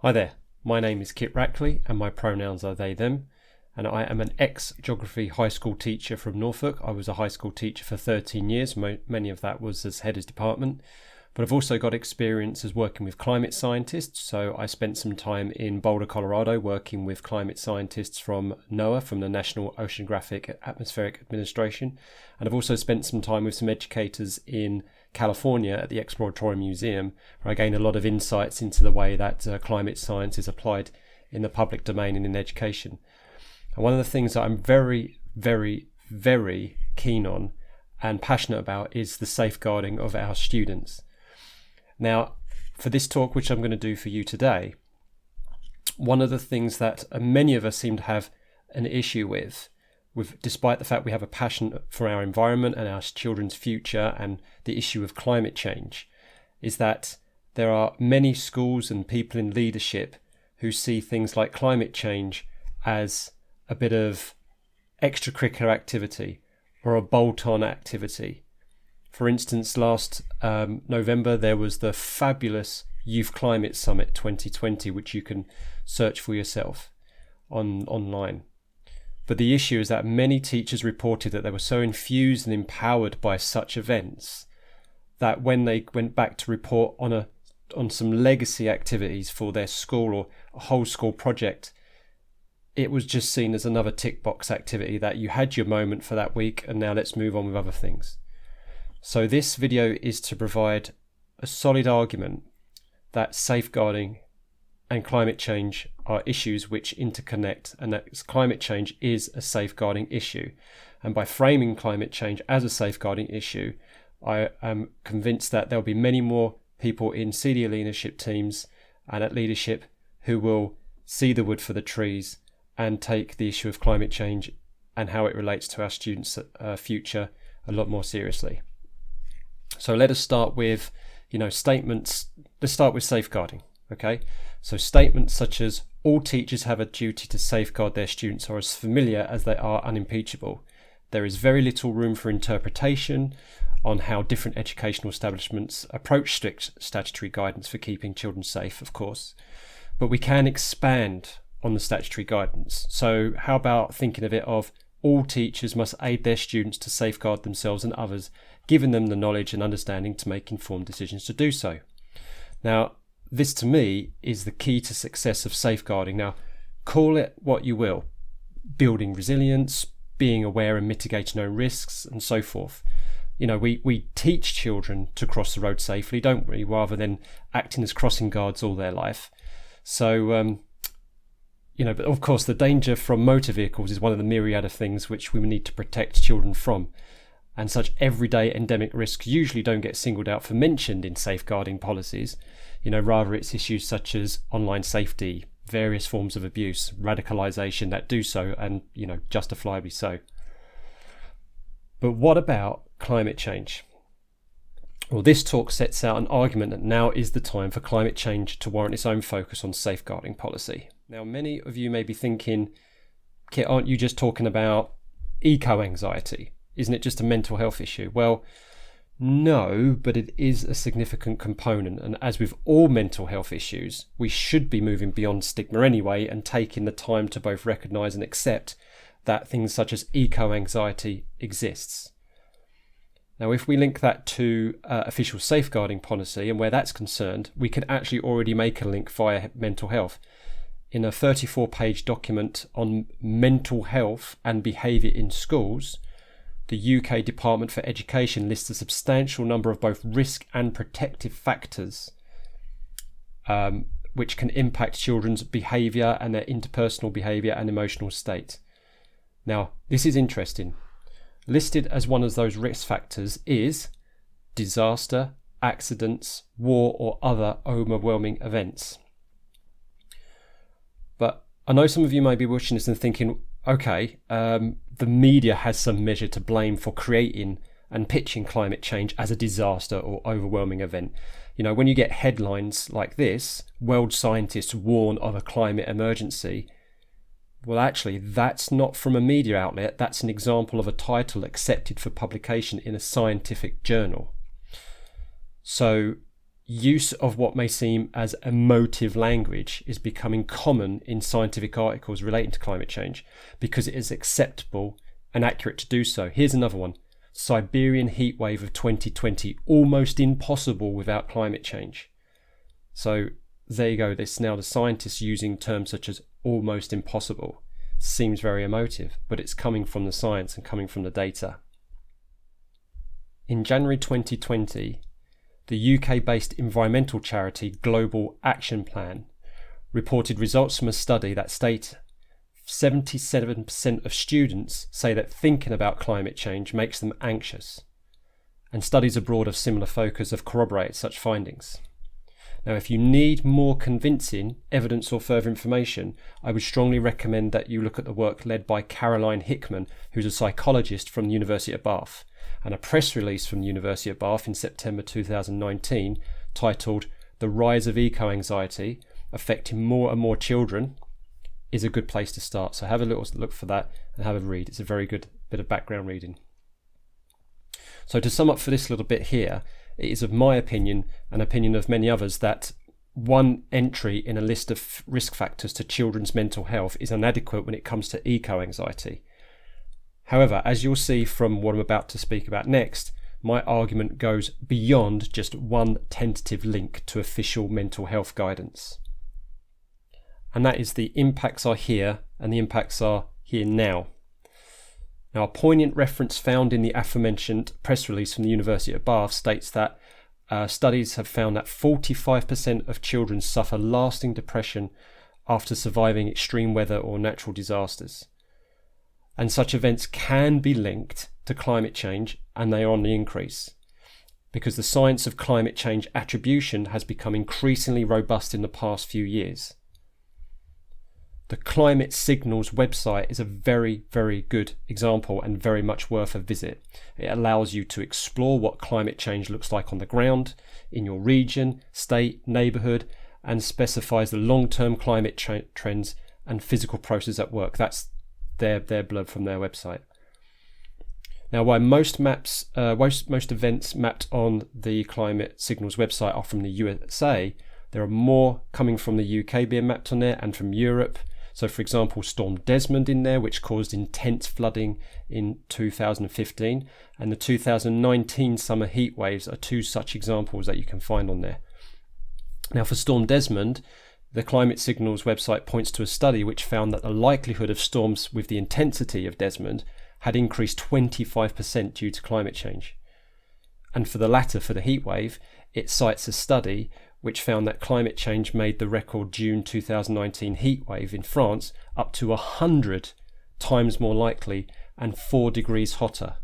Hi there, my name is Kit Rackley and my pronouns are they, them, and I am an ex-geography high school teacher from Norfolk. I was a high school teacher for 13 years, many of that was as head of department, but I've also got experience as working with climate scientists. So I spent some time in Boulder, Colorado, working with climate scientists from NOAA, from the National Oceanographic Atmospheric Administration, and I've also spent some time with some educators in California at the Exploratory Museum, where I gained a lot of insights into the way that climate science is applied in the public domain and in education. And one of the things that I'm very, very, very keen on and passionate about is the safeguarding of our students. Now, for this talk, which I'm going to do for you today, one of the things that many of us seem to have an issue with, despite the fact we have a passion for our environment and our children's future and the issue of climate change, is that there are many schools and people in leadership who see things like climate change as a bit of extracurricular activity or a bolt-on activity. For instance, last November, there was the fabulous Youth Climate Summit 2020, which you can search for yourself online. But the issue is that many teachers reported that they were so infused and empowered by such events that when they went back to report on some legacy activities for their school or a whole school project, it was just seen as another tick box activity that you had your moment for that week and now let's move on with other things. So this video is to provide a solid argument that safeguarding and climate change are issues which interconnect, and that climate change is a safeguarding issue. And by framing climate change as a safeguarding issue, I am convinced that there'll be many more people in senior leadership teams and at leadership who will see the wood for the trees and take the issue of climate change and how it relates to our students' future a lot more seriously. So let us start with, statements. Let's start with safeguarding, okay? So statements such as all teachers have a duty to safeguard their students are as familiar as they are unimpeachable. There is very little room for interpretation on how different educational establishments approach strict statutory guidance for keeping children safe, of course. But we can expand on the statutory guidance. So how about thinking of it of all teachers must aid their students to safeguard themselves and others, giving them the knowledge and understanding to make informed decisions to do so. Now, this to me is the key to success of safeguarding. Now, call it what you will, building resilience, being aware and mitigating own risks, and so forth. We teach children to cross the road safely, don't we, rather than acting as crossing guards all their life. So, but of course, the danger from motor vehicles is one of the myriad of things which we need to protect children from. And such everyday endemic risks usually don't get singled out for mentioned in safeguarding policies. Rather it's issues such as online safety, various forms of abuse, radicalisation that do so, and, justifiably so. But what about climate change? Well, this talk sets out an argument that now is the time for climate change to warrant its own focus on safeguarding policy. Now, many of you may be thinking, Kit, aren't you just talking about eco-anxiety? Isn't it just a mental health issue? Well, no, but it is a significant component. And as with all mental health issues, we should be moving beyond stigma anyway and taking the time to both recognise and accept that things such as eco-anxiety exists. Now, if we link that to official safeguarding policy and where that's concerned, we can actually already make a link via mental health. In a 34-page document on mental health and behaviour in schools, the UK Department for Education lists a substantial number of both risk and protective factors which can impact children's behaviour and their interpersonal behaviour and emotional state. Now, this is interesting. Listed as one of those risk factors is disaster, accidents, war or other overwhelming events. But I know some of you may be watching this and thinking, okay, the media has some measure to blame for creating and pitching climate change as a disaster or overwhelming event. When you get headlines like this, world scientists warn of a climate emergency, well, actually, that's not from a media outlet. That's an example of a title accepted for publication in a scientific journal. So use of what may seem as emotive language is becoming common in scientific articles relating to climate change because it is acceptable and accurate to do so. Here's another one. Siberian heatwave of 2020, almost impossible without climate change. So there you go. This now the scientists using terms such as almost impossible. Seems very emotive, but it's coming from the science and coming from the data. In January 2020, the UK-based environmental charity Global Action Plan reported results from a study that state 77% of students say that thinking about climate change makes them anxious, and studies abroad of similar focus have corroborated such findings. Now, if you need more convincing evidence or further information, I would strongly recommend that you look at the work led by Caroline Hickman, who's a psychologist from the University of Bath, and a press release from the University of Bath in September 2019 titled "The Rise of Eco-Anxiety Affecting More and More Children" is a good place to start. So have a little look for that and have a read. It's a very good bit of background reading. So to sum up for this little bit here, it is of my opinion, and opinion of many others, that one entry in a list of risk factors to children's mental health is inadequate when it comes to eco-anxiety. However, as you'll see from what I'm about to speak about next, my argument goes beyond just one tentative link to official mental health guidance. And that is the impacts are here and the impacts are here now. Now, a poignant reference found in the aforementioned press release from the University of Bath states that studies have found that 45% of children suffer lasting depression after surviving extreme weather or natural disasters. And such events can be linked to climate change, and they are on the increase, because the science of climate change attribution has become increasingly robust in the past few years. The Climate Signals website is a very, very good example and very much worth a visit. It allows you to explore what climate change looks like on the ground, in your region, state, neighbourhood, and specifies the long-term climate trends and physical processes at work. That's their blurb from their website. Now, while most events mapped on the Climate Signals website are from the USA, there are more coming from the UK being mapped on there and from Europe. So, for example, Storm Desmond in there, which caused intense flooding in 2015, and the 2019 summer heat waves are two such examples that you can find on there. Now, for Storm Desmond, the Climate Signals website points to a study which found that the likelihood of storms with the intensity of Desmond had increased 25% due to climate change. And for the latter, for the heat wave, it cites a study which found that climate change made the record June 2019 heat wave in France up to 100 times more likely and 4 degrees hotter.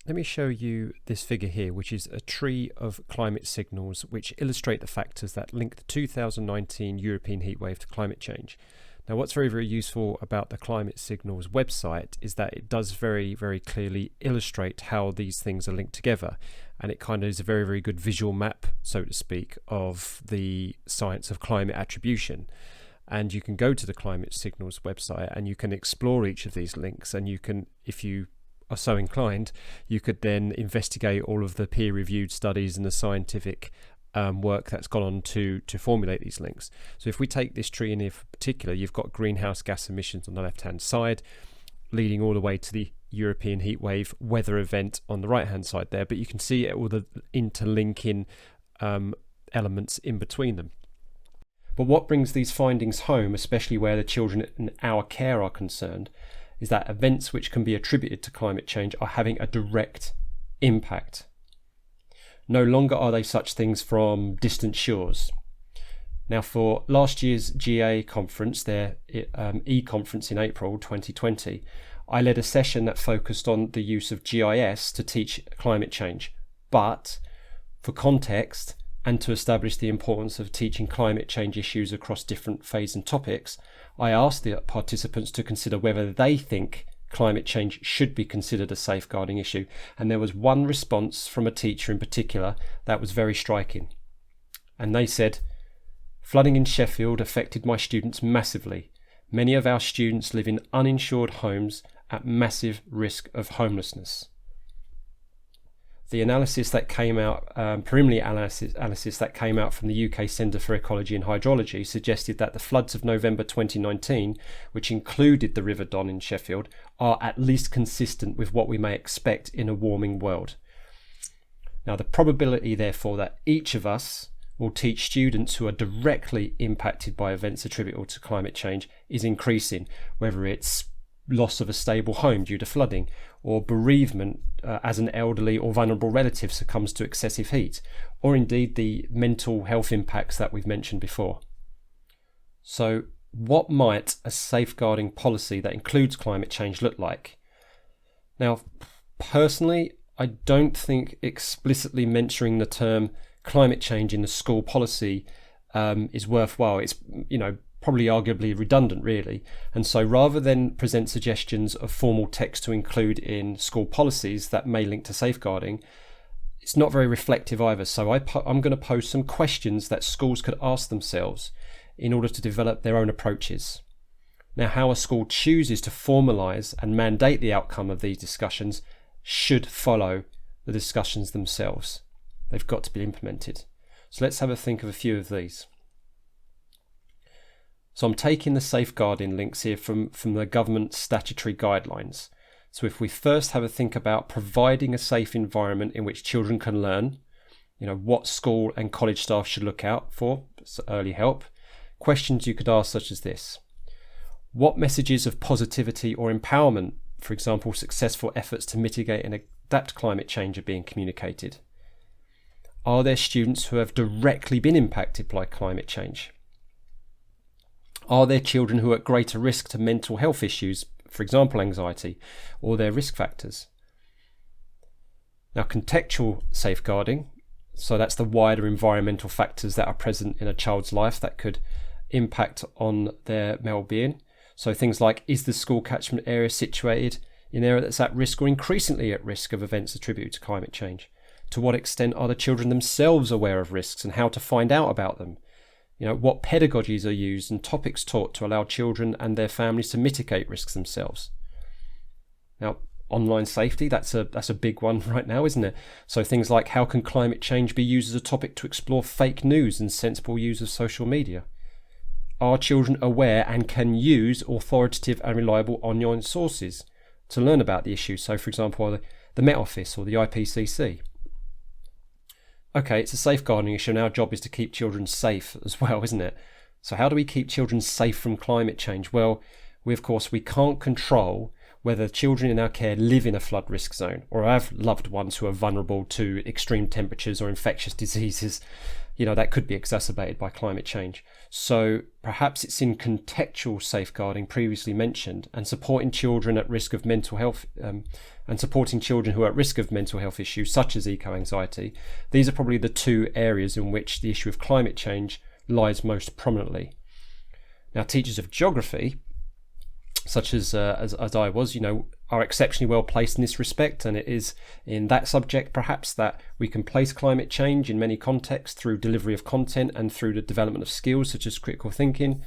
Let me show you this figure here, which is a tree of climate signals which illustrate the factors that link the 2019 European heatwave to climate change. Now, what's very, very useful about the Climate Signals website is that it does very, very clearly illustrate how these things are linked together. And it kind of is a very, very good visual map, so to speak, of the science of climate attribution. And you can go to the Climate Signals website and you can explore each of these links, and you can, if you are so inclined, you could then investigate all of the peer-reviewed studies and the scientific work that's gone on to formulate these links. So if we take this tree in particular, you've got greenhouse gas emissions on the left-hand side, leading all the way to the European heatwave weather event on the right-hand side there, but you can see all the interlinking elements in between them. But what brings these findings home, especially where the children in our care are concerned, is that events which can be attributed to climate change are having a direct impact. No longer are they such things from distant shores. Now, for last year's GA conference, their e-conference in April 2020, I led a session that focused on the use of GIS to teach climate change. But for context and to establish the importance of teaching climate change issues across different phases and topics, I asked the participants to consider whether they think climate change should be considered a safeguarding issue. And there was one response from a teacher in particular that was very striking. And they said, "Flooding in Sheffield affected my students massively. Many of our students live in uninsured homes at massive risk of homelessness." the analysis that came out, preliminary analysis that came out from the UK Centre for Ecology and Hydrology suggested that the floods of November 2019, which included the River Don in Sheffield, are at least consistent with what we may expect in a warming world. Now, the probability, therefore, that each of us will teach students who are directly impacted by events attributable to climate change is increasing, whether it's loss of a stable home due to flooding, or bereavement as an elderly or vulnerable relative succumbs to excessive heat, or indeed the mental health impacts that we've mentioned before. So what might a safeguarding policy that includes climate change look like? Now, personally, I don't think explicitly mentioning the term climate change in the school policy is worthwhile. It's, probably arguably redundant, really. And so rather than present suggestions of formal text to include in school policies that may link to safeguarding, it's not very reflective either. So I'm going to pose some questions that schools could ask themselves in order to develop their own approaches. Now, how a school chooses to formalise and mandate the outcome of these discussions should follow the discussions themselves. They've got to be implemented. So let's have a think of a few of these. So I'm taking the safeguarding links here from the government statutory guidelines. So if we first have a think about providing a safe environment in which children can learn, what school and college staff should look out for, so early help, questions you could ask such as this. What messages of positivity or empowerment, for example, successful efforts to mitigate and adapt climate change, are being communicated? Are there students who have directly been impacted by climate change? Are there children who are at greater risk to mental health issues, for example, anxiety, or their risk factors? Now, contextual safeguarding, so that's the wider environmental factors that are present in a child's life that could impact on their well-being. So things like, is the school catchment area situated in an area that's at risk or increasingly at risk of events attributed to climate change? To what extent are the children themselves aware of risks and how to find out about them? What pedagogies are used and topics taught to allow children and their families to mitigate risks themselves? Now, online safety, that's a big one right now, isn't it? So things like, how can climate change be used as a topic to explore fake news and sensible use of social media? Are children aware and can use authoritative and reliable online sources to learn about the issue? So, for example, the Met Office or the IPCC. Okay, it's a safeguarding issue, and our job is to keep children safe as well, isn't it? So how do we keep children safe from climate change? Well, we can't control whether children in our care live in a flood risk zone or have loved ones who are vulnerable to extreme temperatures or infectious diseases, that could be exacerbated by climate change. So perhaps it's in contextual safeguarding previously mentioned and supporting children at risk of mental health and supporting children who are at risk of mental health issues such as eco-anxiety. These are probably the two areas in which the issue of climate change lies most prominently. Now, teachers of geography, such as I was, are exceptionally well placed in this respect, and it is in that subject perhaps that we can place climate change in many contexts through delivery of content and through the development of skills such as critical thinking.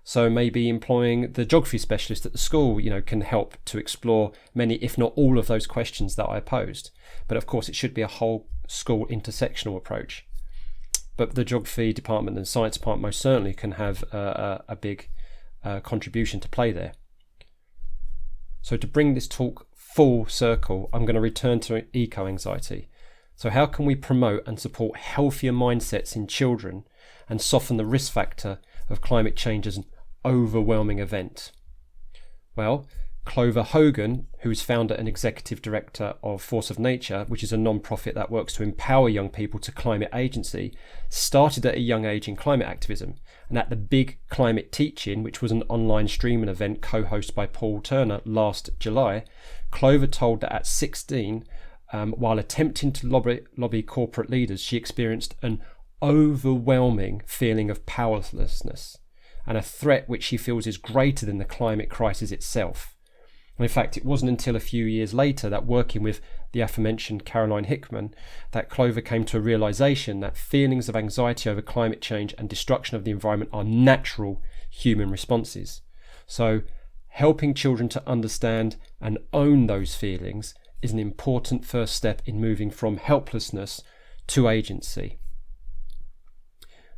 So maybe employing the geography specialist at the school, can help to explore many, if not all, of those questions that I posed. But of course, it should be a whole school intersectional approach. But the geography department and science department most certainly can have a big contribution to play there. So to bring this talk full circle, I'm going to return to eco-anxiety. So how can we promote and support healthier mindsets in children and soften the risk factor of climate change as an overwhelming event? Well, Clover Hogan, who is founder and executive director of Force of Nature, which is a non-profit that works to empower young people to climate agency, started at a young age in climate activism. And at the Big Climate Teach-In, which was an online streaming event co-hosted by Paul Turner last July, Clover told that at 16, while attempting to lobby corporate leaders, she experienced an overwhelming feeling of powerlessness and a threat which she feels is greater than the climate crisis itself. In fact, it wasn't until a few years later that, working with the aforementioned Caroline Hickman, that Clover came to a realisation that feelings of anxiety over climate change and destruction of the environment are natural human responses. So helping children to understand and own those feelings is an important first step in moving from helplessness to agency.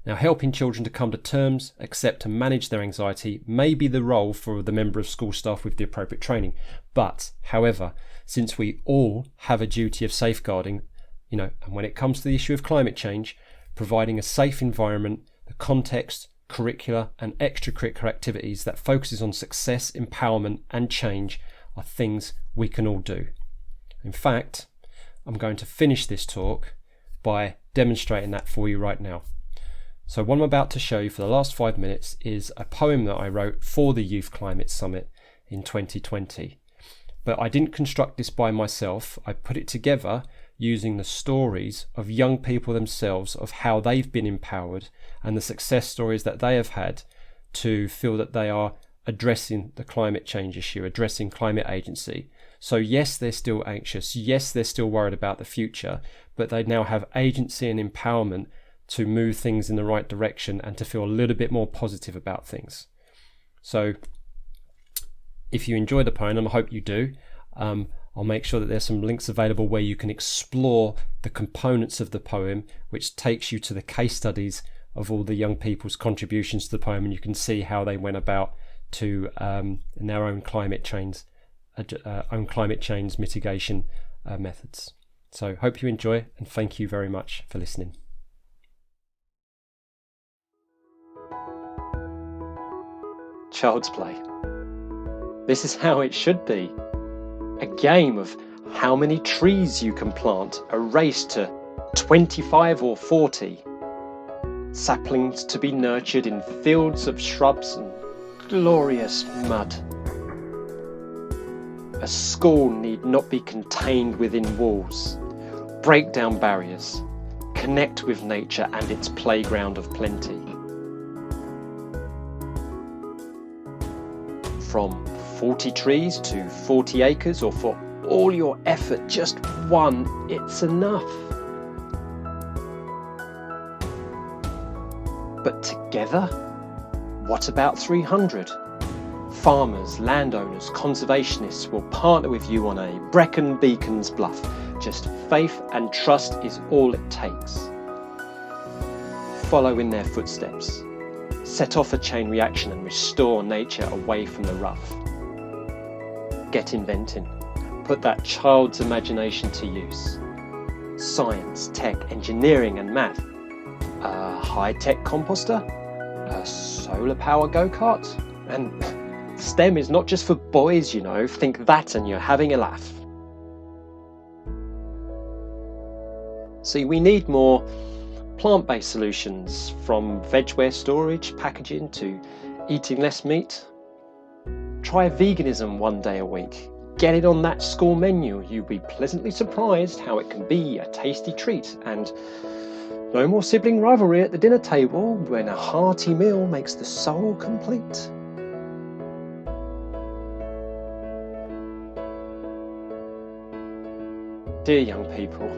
Now, helping children to come to terms, accept and manage their anxiety may be the role for the member of school staff with the appropriate training. But, however, since we all have a duty of safeguarding, and when it comes to the issue of climate change, providing a safe environment, the context, curricula and extracurricular activities that focuses on success, empowerment and change are things we can all do. In fact, I'm going to finish this talk by demonstrating that for you right now. So what I'm about to show you for the last 5 minutes is a poem that I wrote for the Youth Climate Summit in 2020. But I didn't construct this by myself. I put it together using the stories of young people themselves, of how they've been empowered and the success stories that they have had to feel that they are addressing the climate change issue, addressing climate agency. So yes, they're still anxious. Yes, they're still worried about the future, but they now have agency and empowerment to move things in the right direction and to feel a little bit more positive about things. So if you enjoy the poem, and I hope you do, I'll make sure that there's some links available where you can explore the components of the poem, which takes you to the case studies of all the young people's contributions to the poem, and you can see how they went about to in their own climate change mitigation methods. So hope you enjoy, and thank you very much for listening. Child's play. This is how it should be. A game of how many trees you can plant, a race to 25 or 40. Saplings to be nurtured in fields of shrubs and glorious mud. A school need not be contained within walls. Break down barriers. Connect with nature and its playground of plenty. From 40 trees to 40 acres, or for all your effort, just one, it's enough. But together, what about 300? Farmers, landowners, conservationists will partner with you on a Brecon Beacon's bluff. Just faith and trust is all it takes. Follow in their footsteps. Set off a chain reaction and restore nature away from the rough. Get inventing. Put that child's imagination to use. Science, tech, engineering and math. A high-tech composter. A solar power go-kart. And STEM is not just for boys, Think that and you're having a laugh. See, we need more plant-based solutions, from vegware storage, packaging to eating less meat. Try veganism one day a week. Get it on that school menu. You'll be pleasantly surprised how it can be a tasty treat. And no more sibling rivalry at the dinner table when a hearty meal makes the soul complete. Dear young people,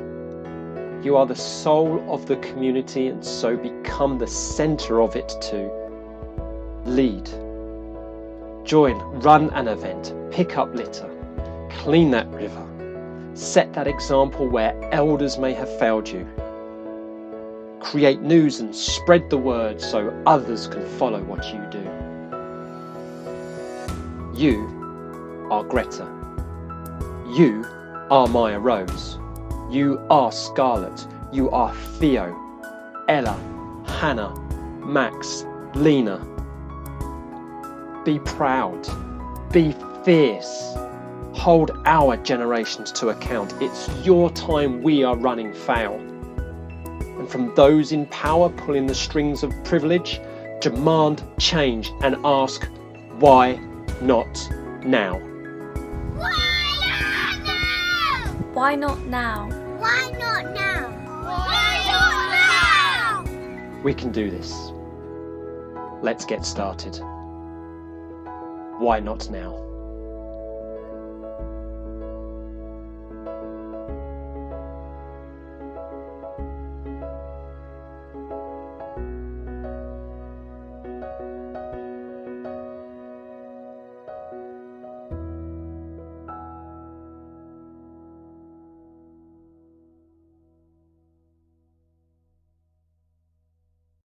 you are the soul of the community, and so become the centre of it too. Lead. Join, run an event, pick up litter, clean that river, set that example where elders may have failed you. Create news and spread the word so others can follow what you do. You are Greta. You are Maya Rose. You are Scarlett. You are Theo, Ella, Hannah, Max, Lena. Be proud. Be fierce. Hold our generations to account. It's your time we are running foul. And from those in power pulling the strings of privilege, demand change and ask, why not now? Why not now? Why not now? Why not now? We can do this. Let's get started. Why not now?